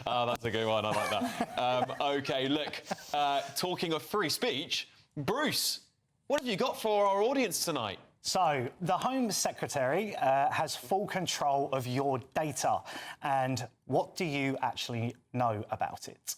That's a good one. I like that. OK, look, talking of free speech, Bruce, what have you got for our audience tonight? So, the Home Secretary has full control of your data. And what do you actually know about it?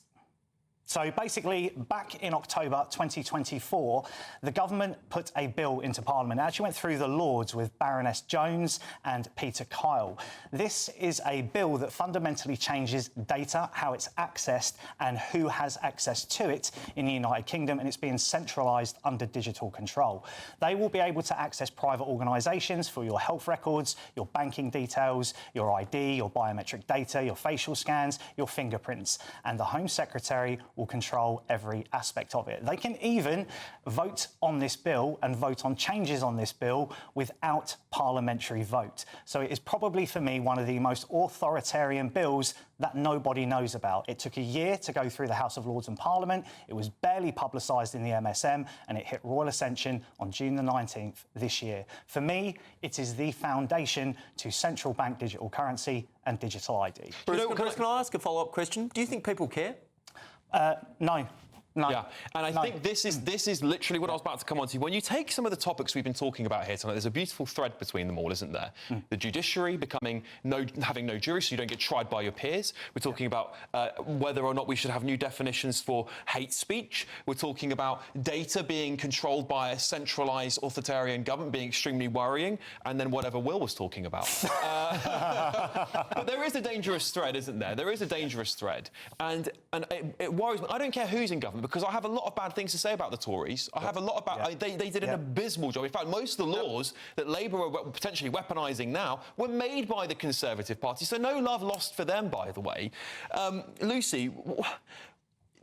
So basically, back in October 2024, the government put a bill into Parliament. It actually went through the Lords with Baroness Jones and Peter Kyle. This is a bill that fundamentally changes data, how it's accessed and who has access to it in the United Kingdom, and it's being centralised under digital control. They will be able to access private organisations for your health records, your banking details, your ID, your biometric data, your facial scans, your fingerprints, and the Home Secretary will control every aspect of it. They can even vote on this bill and vote on changes on this bill without parliamentary vote. So it is probably, for me, one of the most authoritarian bills that nobody knows about. It took a year to go through the House of Lords and Parliament. It was barely publicised in the MSM, and it hit Royal Ascension on June the 19th this year. For me, it is the foundation to central bank digital currency and digital ID. Bruce, can I ask a follow-up question? Do you think people care? No. No. Yeah, and I think this is literally what I was about to come on to. When you take some of the topics we've been talking about here tonight, there's a beautiful thread between them all, isn't there? The judiciary having no jury, so you don't get tried by your peers. We're talking about whether or not we should have new definitions for hate speech. We're talking about data being controlled by a centralised authoritarian government being extremely worrying, and then whatever Will was talking about. But there is a dangerous thread, isn't there? There is a dangerous thread, and it worries me. I don't care who's in government, because I have a lot of bad things to say about the Tories. I have a lot about... They did an abysmal job. In fact, most of the laws that Labour are potentially weaponising now were made by the Conservative Party, so no love lost for them, by the way. Lucy,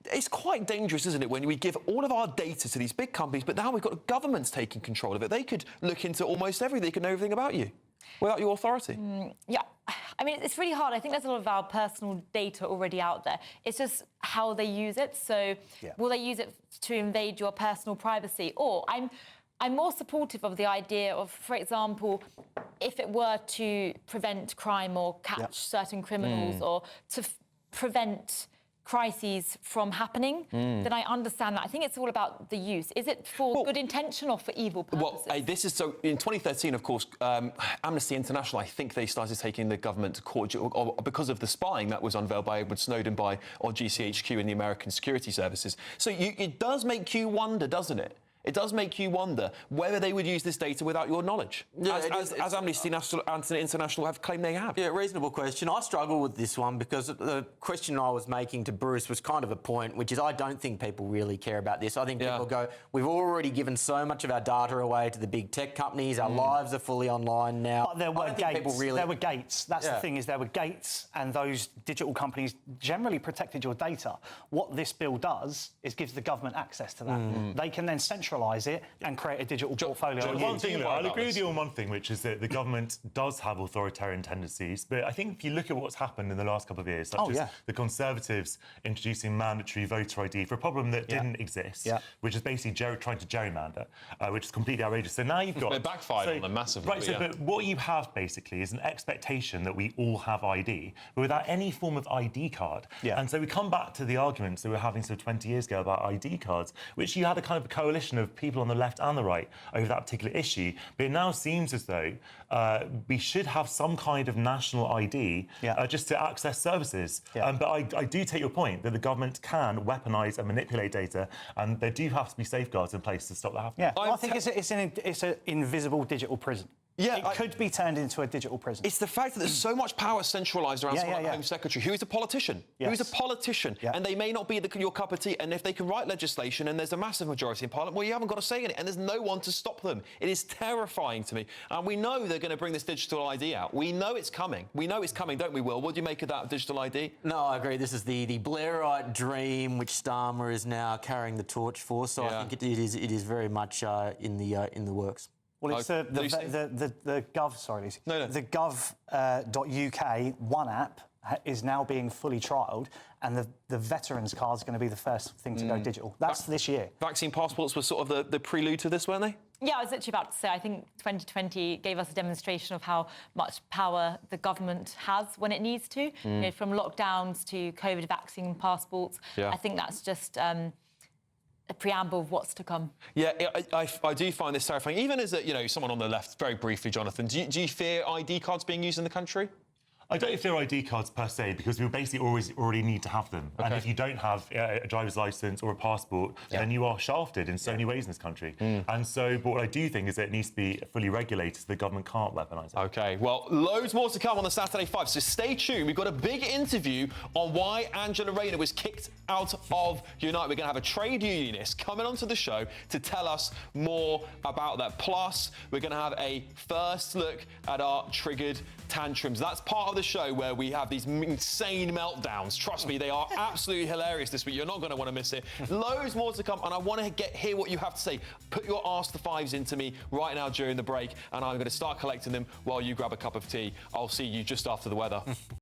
it's quite dangerous, isn't it, when we give all of our data to these big companies, but now we've got governments taking control of it. They could look into almost everything. They could know everything about you without your authority. Yeah. I mean, it's really hard. I think there's a lot of our personal data already out there. It's just how they use it. So will they use it to invade your personal privacy? Or I'm more supportive of the idea of, for example, if it were to prevent crime or catch certain criminals or to prevent crises from happening, then I understand that. I think it's all about the use. Is it for good intention or for evil purposes? Well, this is so. In 2013, of course, Amnesty International, I think they started taking the government to court because of the spying that was unveiled by Edward Snowden or GCHQ and the American Security Services. So it does make you wonder, doesn't it? It does make you wonder whether they would use this data without your knowledge, as Amnesty International have claimed they have. Yeah, reasonable question. I struggle with this one because the question I was making to Bruce was kind of a point, which is I don't think people really care about this. I think people go, we've already given so much of our data away to the big tech companies. Our lives are fully online now. But there were gates. There were gates. That's the thing, is there were gates, and those digital companies generally protected your data. What this bill does is gives the government access to that. They can then centralise it and create a digital portfolio. One thing, I'll agree with you on one thing, which is that the government does have authoritarian tendencies. But I think if you look at what's happened in the last couple of years, such as the Conservatives introducing mandatory voter ID for a problem that didn't exist, which is basically trying to gerrymander, which is completely outrageous. So now you've got... It backfired on them massively. Right, but what you have, basically, is an expectation that we all have ID, but without any form of ID card. And so we come back to the arguments that we were having sort of 20 years ago about ID cards, which you had a kind of coalition of people on the left and the right over that particular issue. But it now seems as though we should have some kind of national ID just to access services. But I do take your point that the government can weaponise and manipulate data, and there do have to be safeguards in place to stop that happening. I think it's an invisible digital prison. It could be turned into a digital prison. It's the fact that there's so much power centralised around someone like the Home Secretary, who is a politician, and they may not be your cup of tea, and if they can write legislation and there's a massive majority in Parliament, well, you haven't got a say in it, and there's no one to stop them. It is terrifying to me. And we know they're going to bring this digital ID out. We know it's coming. We know it's coming, don't we, Will? What do you make of that digital ID? No, I agree. This is the Blairite dream, which Starmer is now carrying the torch for, so I think it is very much in the works. Well, it's the Gov. Sorry, Lucy. The Gov.uk One app is now being fully trialled, and the veterans card is going to be the first thing to go digital. That's this year. Vaccine passports were sort of the prelude to this, weren't they? Yeah, I was literally about to say, I think 2020 gave us a demonstration of how much power the government has when it needs to. You know, from lockdowns to COVID vaccine passports. I think that's just a preamble of what's to come. Yeah, I do find this terrifying. Even as someone on the left, very briefly, Jonathan, do you fear ID cards being used in the country? I don't fear ID cards per se because we basically already need to have them. And if you don't have a driver's license or a passport, then you are shafted in so many ways in this country. And so, but what I do think is that it needs to be fully regulated so the government can't weaponise it. OK, well, loads more to come on the Saturday 5, so stay tuned. We've got a big interview on why Angela Rayner was kicked out of Unite. We're going to have a trade unionist coming onto the show to tell us more about that. Plus, we're going to have a first look at our triggered tantrums. That's part of the show where we have these insane meltdowns. Trust me, they are absolutely hilarious this week. You're not going to want to miss it. Loads more to come, and I want to hear what you have to say. Put your Ask the Fives into me right now during the break, and I'm going to start collecting them while you grab a cup of tea. I'll see you just after the weather.